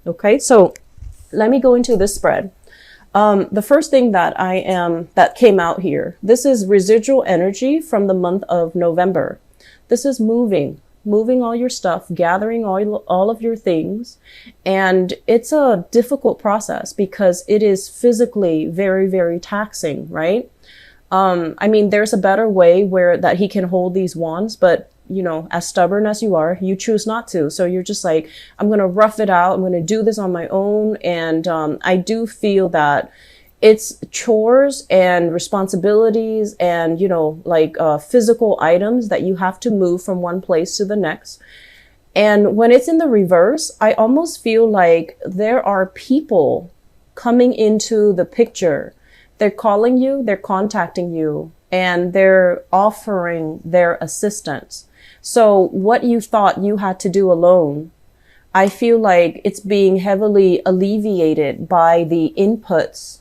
Okay, so let me go into this spread. The first thing that came out here, this is residual energy from the month of November. This is moving all your stuff, gathering all of your things. And it's a difficult process because it is physically very, very taxing, right? I mean, there's a better way where that he can hold these wands, but you know, as stubborn as you are, you choose not to. So you're just like, I'm going to rough it out. I'm going to do this on my own. And, I do feel that it's chores and responsibilities and, you know, like, physical items that you have to move from one place to the next. And when it's in the reverse, I almost feel like there are people coming into the picture. They're calling you, they're contacting you, and they're offering their assistance. So what you thought you had to do alone, I feel like it's being heavily alleviated by the inputs,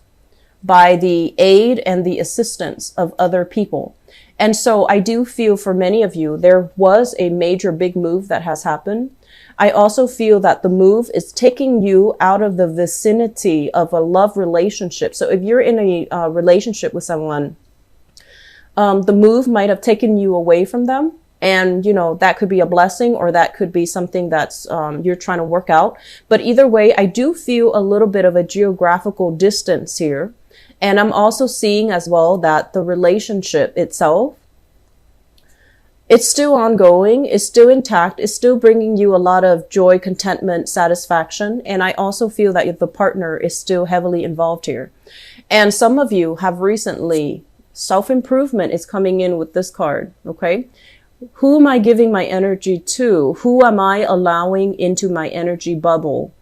by the aid and the assistance of other people. And so I do feel for many of you, there was a major big move that has happened. I also feel that the move is taking you out of the vicinity of a love relationship. So if you're in a relationship with someone, the move might have taken you away from them. And, you know, that could be a blessing or that could be something that's, you're trying to work out. But either way, I do feel a little bit of a geographical distance here. And I'm also seeing as well that the relationship itself, it's still ongoing, it's still intact, it's still bringing you a lot of joy, contentment, satisfaction. And I also feel that the partner is still heavily involved here. And some of you have recently, self-improvement is coming in with this card, okay? Who am I giving my energy to? Who am I allowing into my energy bubble?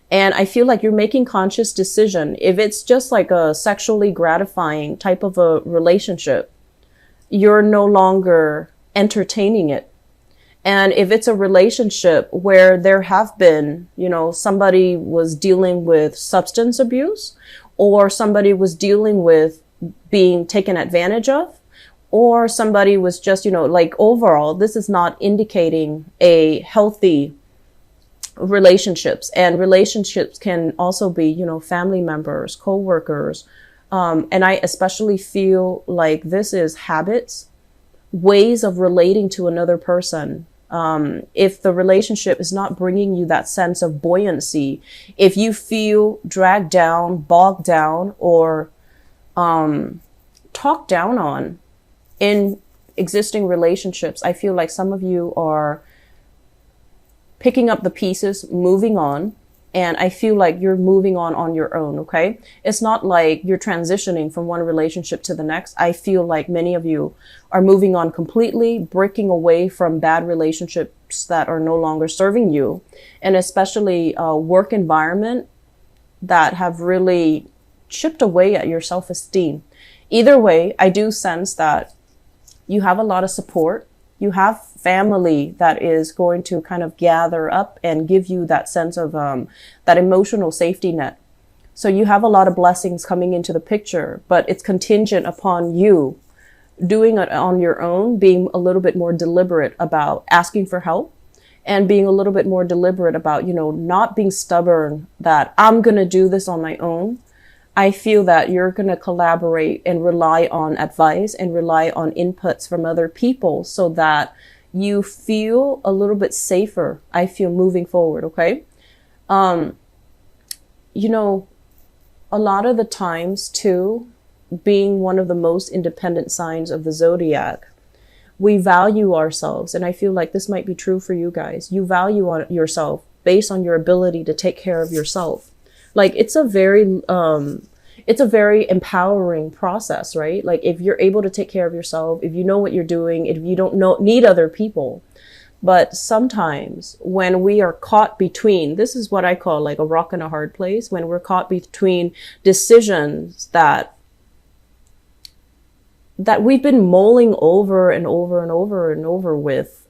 And I feel like you're making conscious decision. If it's just like a sexually gratifying type of a relationship, you're no longer entertaining it. And if it's a relationship where there have been, you know, somebody was dealing with substance abuse or somebody was dealing with being taken advantage of, or somebody was just, you know, like overall, this is not indicating a healthy relationships. And relationships can also be, you know, family members, co-workers. And I especially feel like this is habits, ways of relating to another person. If the relationship is not bringing you that sense of buoyancy, if you feel dragged down, bogged down, or talked down on in existing relationships, I feel like some of you are picking up the pieces, moving on. And I feel like you're moving on your own, okay? It's not like you're transitioning from one relationship to the next. I feel like many of you are moving on completely, breaking away from bad relationships that are no longer serving you. And especially a work environment that have really chipped away at your self-esteem. Either way, I do sense that you have a lot of support. You have family that is going to kind of gather up and give you that sense of that emotional safety net. So you have a lot of blessings coming into the picture, but it's contingent upon you doing it on your own, being a little bit more deliberate about asking for help and being a little bit more deliberate about, you know, not being stubborn that I'm going to do this on my own. I feel that you're going to collaborate and rely on advice and rely on inputs from other people so that you feel a little bit safer. I feel moving forward. Okay. You know, a lot of the times too, being one of the most independent signs of the zodiac, we value ourselves. And I feel like this might be true for you guys. You value yourself based on your ability to take care of yourself. Like it's a very empowering process, right? Like if you're able to take care of yourself, if you know what you're doing, if you don't need other people. But sometimes when we are caught between, this is what I call like a rock and a hard place, when we're caught between decisions that we've been mulling over and over and over and over with,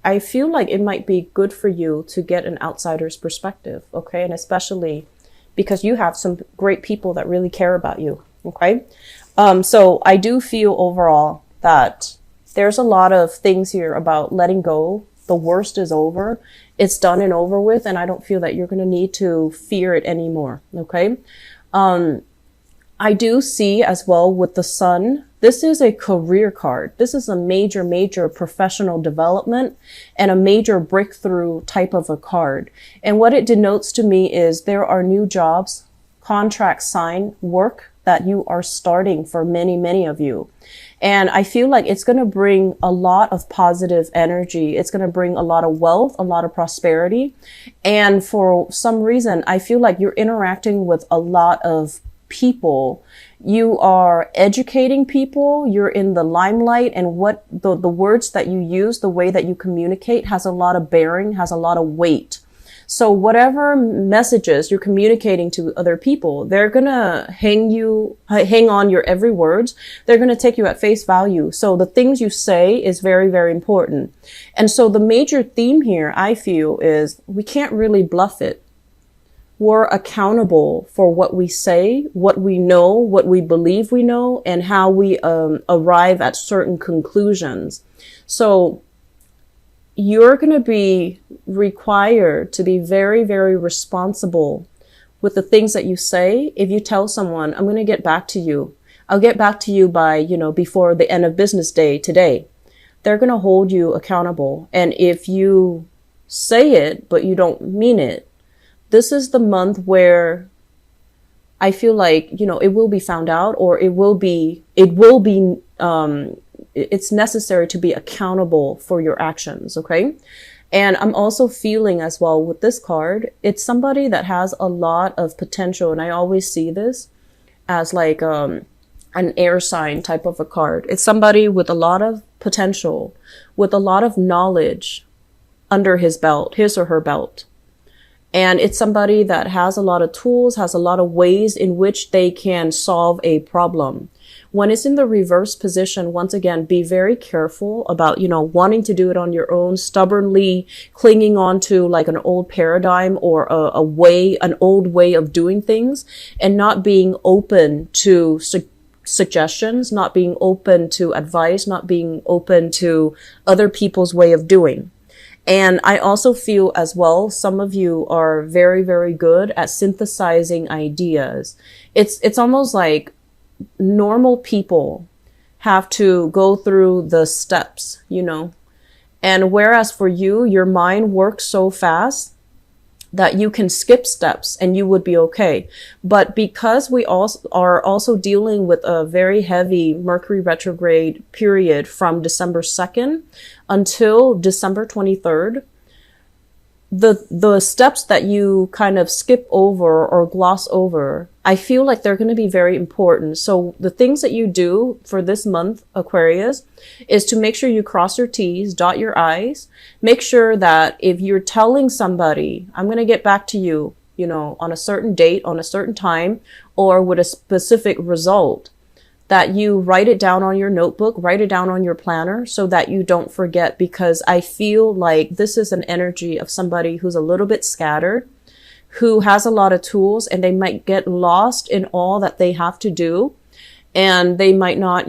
I feel like it might be good for you to get an outsider's perspective, okay? And especially because you have some great people that really care about you, okay? So I do feel overall that there's a lot of things here about letting go the worst is over. It's done and over with, and I don't feel that you're going to need to fear it anymore. Okay. I do see as well with the sun, this is a career card. This is a major, major professional development and a major breakthrough type of a card. And what it denotes to me is there are new jobs, contracts signed, work that you are starting for many, many of you. And I feel like it's going to bring a lot of positive energy. It's going to bring a lot of wealth, a lot of prosperity. And for some reason, I feel like you're interacting with a lot of people. You are educating people. You're in the limelight, and what the words that you use, the way that you communicate has a lot of bearing, has a lot of weight. So whatever messages you're communicating to other people, they're going to hang on your every word. They're going to take you at face value. So the things you say is very, very important. And so the major theme here, I feel, is we can't really bluff it. We're accountable for what we say, what we know, what we believe we know, and how we arrive at certain conclusions. So you're going to be required to be very, very responsible with the things that you say. If you tell someone, I'm going to get back to you, I'll get back to you by, before the end of business day today, they're going to hold you accountable. And if you say it, but you don't mean it, this is the month where I feel like, it will be found out, or it's necessary to be accountable for your actions. Okay. And I'm also feeling as well with this card, it's somebody that has a lot of potential. And I always see this as like, an air sign type of a card. It's somebody with a lot of potential, with a lot of knowledge under his or her belt. And it's somebody that has a lot of tools, has a lot of ways in which they can solve a problem. When it's in the reverse position, once again, be very careful about, wanting to do it on your own, stubbornly clinging on to like an old paradigm or an old way of doing things, and not being open to suggestions, not being open to advice, not being open to other people's way of doing. And I also feel as well, some of you are very, very good at synthesizing ideas. It's almost like normal people have to go through the steps, and whereas for you, your mind works so fast that you can skip steps and you would be okay. But because we are also dealing with a very heavy Mercury retrograde period from December 2nd until December 23rd, the steps that you kind of skip over or gloss over, I feel like they're going to be very important. So the things that you do for this month, Aquarius, is to make sure you cross your T's, dot your I's. Make sure that if you're telling somebody, I'm going to get back to you, on a certain date, on a certain time, or with a specific result, that you write it down on your notebook, write it down on your planner so that you don't forget, because I feel like this is an energy of somebody who's a little bit scattered, who has a lot of tools, and they might get lost in all that they have to do, and they might not,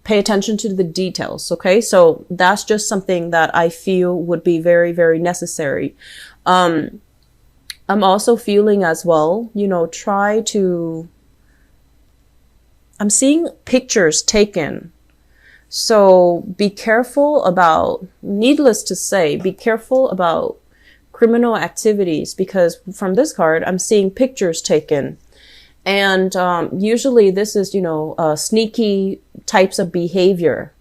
pay attention to the details. Okay. So that's just something that I feel would be very, very necessary. I'm also feeling as well, I'm seeing pictures taken. So be careful about, needless to say, be careful about criminal activities, because from this card, I'm seeing pictures taken. And usually this is, sneaky types of behavior.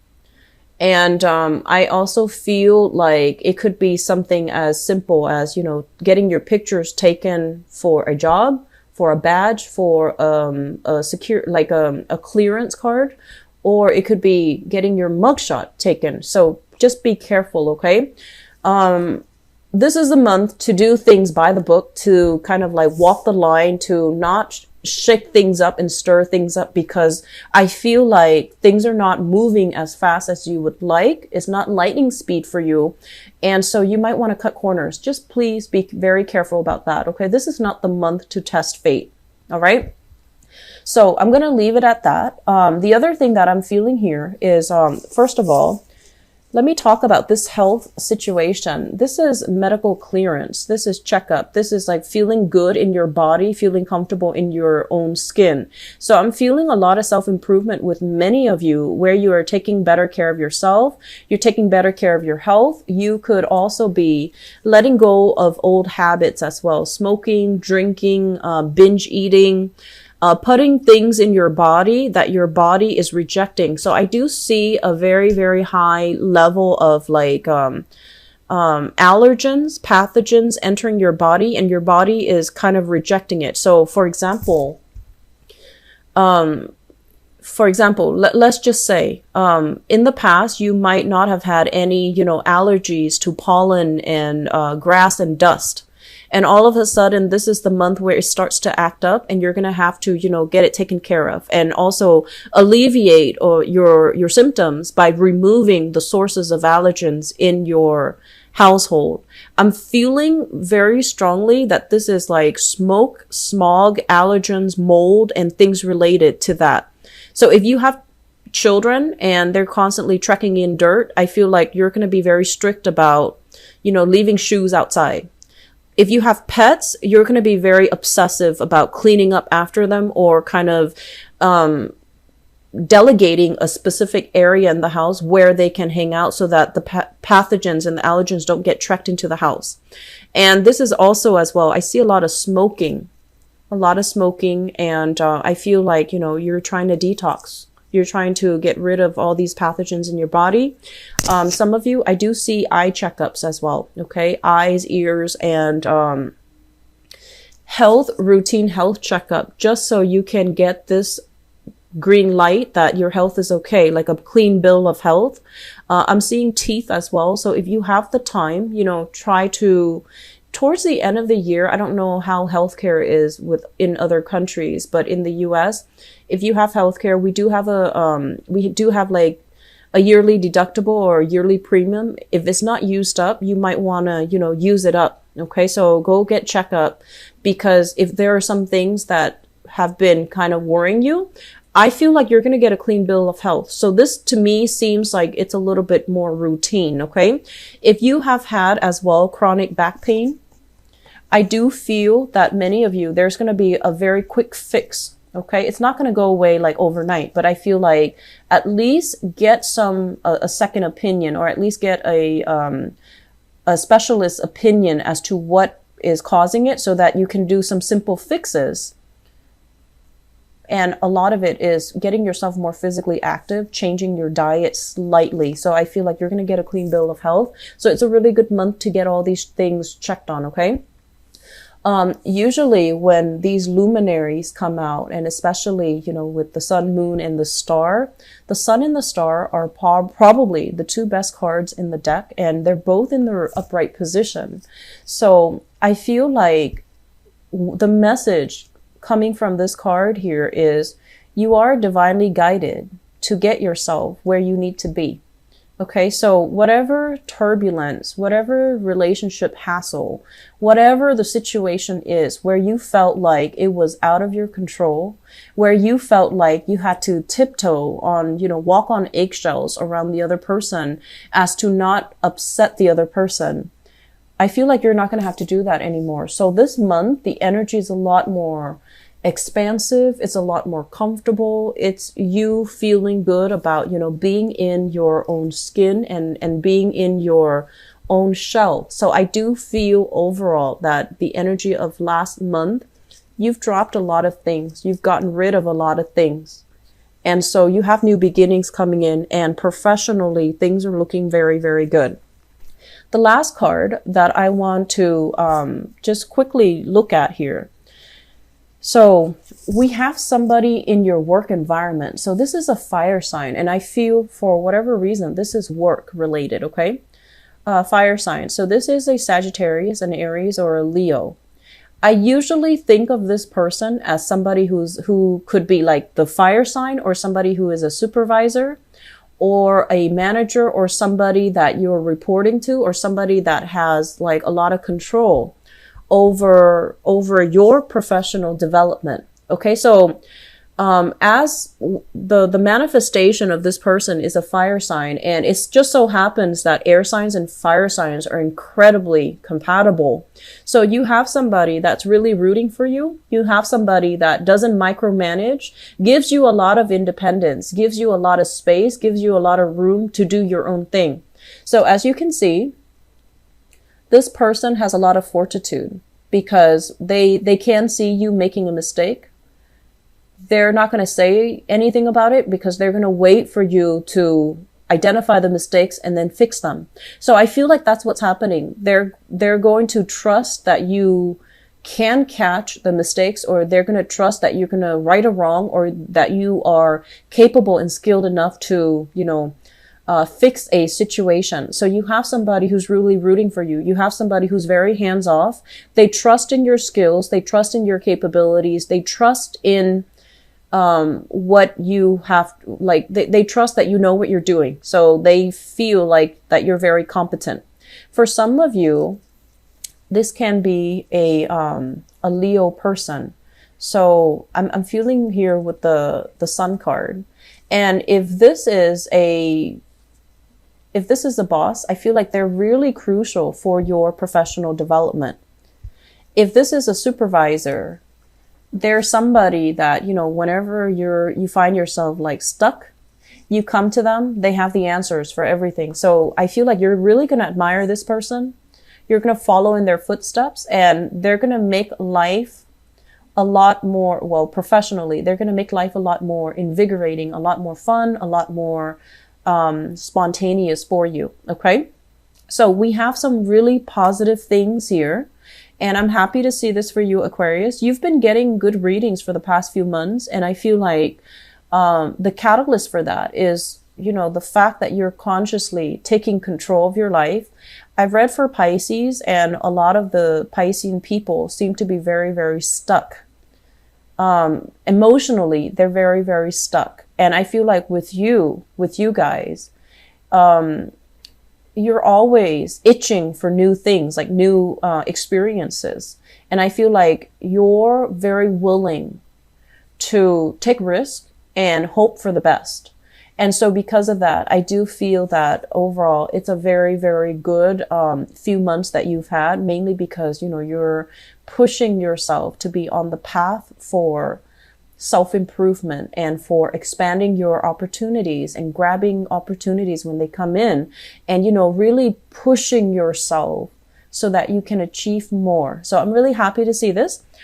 And I also feel like it could be something as simple as, getting your pictures taken for a job, for a badge, for a clearance card, or it could be getting your mugshot taken. So just be careful, okay? This is a month to do things by the book, to kind of like walk the line, to not shake things up and stir things up, because I feel like things are not moving as fast as you would like. It's not lightning speed for you. And so you might want to cut corners. Just please be very careful about that. Okay. This is not the month to test fate. All right. So I'm going to leave it at that. The other thing that I'm feeling here is, first of all, let me talk about this health situation. This is medical clearance. This is checkup. This is like feeling good in your body, feeling comfortable in your own skin. So I'm feeling a lot of self-improvement with many of you where you are taking better care of yourself. You're taking better care of your health. You could also be letting go of old habits as well. Smoking, drinking, binge eating, putting things in your body that your body is rejecting. So I do see a very, very high level of like allergens, pathogens entering your body, and your body is kind of rejecting it. So for example, let's just say, in the past, you might not have had any, allergies to pollen and grass and dust. And all of a sudden, this is the month where it starts to act up, and you're going to have to, get it taken care of, and also alleviate your symptoms by removing the sources of allergens in your household. I'm feeling very strongly that this is like smoke, smog, allergens, mold, and things related to that. So if you have children and they're constantly trekking in dirt, I feel like you're going to be very strict about, leaving shoes outside. If you have pets, you're going to be very obsessive about cleaning up after them, or kind of delegating a specific area in the house where they can hang out so that the pathogens and the allergens don't get trekked into the house. And this is also as well, I see a lot of smoking, and I feel like, you're trying to detox. You're trying to get rid of all these pathogens in your body. Some of you, I do see eye checkups as well. Okay. Eyes, ears, and routine health checkup, just so you can get this green light that your health is okay, like a clean bill of health. I'm seeing teeth as well. So if you have the time, try to, towards the end of the year, I don't know how healthcare is in other countries, but in the US, if you have healthcare, we do have like a yearly deductible or a yearly premium. If it's not used up, you might want to, use it up. Okay. So go get checkup, because if there are some things that have been kind of worrying you, I feel like you're going to get a clean bill of health. So this to me seems like it's a little bit more routine. Okay. If you have had as well chronic back pain, I do feel that many of you, there's going to be a very quick fix. Okay. It's not going to go away like overnight, but I feel like at least get a second opinion, or at least get a specialist opinion as to what is causing it, so that you can do some simple fixes. And a lot of it is getting yourself more physically active, changing your diet slightly. So I feel like you're going to get a clean bill of health. So it's a really good month to get all these things checked on. Okay. Usually when these luminaries come out, and especially, with the sun, moon, and the star, the sun and the star are probably the two best cards in the deck, and they're both in their upright position. So I feel like the message coming from this card here is you are divinely guided to get yourself where you need to be. Okay, so whatever turbulence, whatever relationship hassle, whatever the situation is where you felt like it was out of your control, where you felt like you had to tiptoe on, walk on eggshells around the other person as to not upset the other person, I feel like you're not going to have to do that anymore. So this month, the energy is a lot more expansive. It's a lot more comfortable. It's you feeling good about, being in your own skin and being in your own shell. So I do feel overall that the energy of last month, you've dropped a lot of things. You've gotten rid of a lot of things. And so you have new beginnings coming in, and professionally, things are looking very, very good. The last card that I want to just quickly look at here. So we have somebody in your work environment. So this is a fire sign, and I feel for whatever reason, this is work related. Okay. Fire sign. So this is a Sagittarius, an Aries, or a Leo. I usually think of this person as somebody who could be like the fire sign, or somebody who is a supervisor or a manager, or somebody that you're reporting to, or somebody that has like a lot of control over your professional development. Okay. So As the manifestation of this person is a fire sign, and it just so happens that air signs and fire signs are incredibly compatible. So you have somebody that's really rooting for you. You have somebody that doesn't micromanage, gives you a lot of independence, gives you a lot of space, gives you a lot of room to do your own thing. So as you can see, this person has a lot of fortitude because they can see you making a mistake. They're not going to say anything about it because they're going to wait for you to identify the mistakes and then fix them. So I feel like that's what's happening. They're going to trust that you can catch the mistakes, or they're going to trust that you're going to right a wrong, or that you are capable and skilled enough to, fix a situation. So you have somebody who's really rooting for you. You have somebody who's very hands off. They trust in your skills. They trust in your capabilities. They trust in what you have, like, they trust that you know what you're doing. So they feel like that you're very competent. For some of you, this can be a Leo person. So I'm feeling here with the Sun card. And if this is the boss, I feel like they're really crucial for your professional development. If this is a supervisor, there's somebody that, whenever you find yourself like stuck, you come to them, they have the answers for everything. So I feel like you're really going to admire this person. You're going to follow in their footsteps, and they're going to make life a lot more, well, professionally, they're going to make life a lot more invigorating, a lot more fun, a lot more spontaneous for you. Okay. So we have some really positive things here. And I'm happy to see this for you, Aquarius. You've been getting good readings for the past few months. And I feel like the catalyst for that is, the fact that you're consciously taking control of your life. I've read for Pisces, and a lot of the Piscean people seem to be very, very stuck. Emotionally, they're very, very stuck. And I feel like with you guys, you're always itching for new things, like new experiences. And I feel like you're very willing to take risk and hope for the best. And so because of that, I do feel that overall it's a very, very good few months that you've had, mainly because, you're pushing yourself to be on the path for self-improvement and for expanding your opportunities and grabbing opportunities when they come in, and, really pushing yourself so that you can achieve more. So I'm really happy to see this.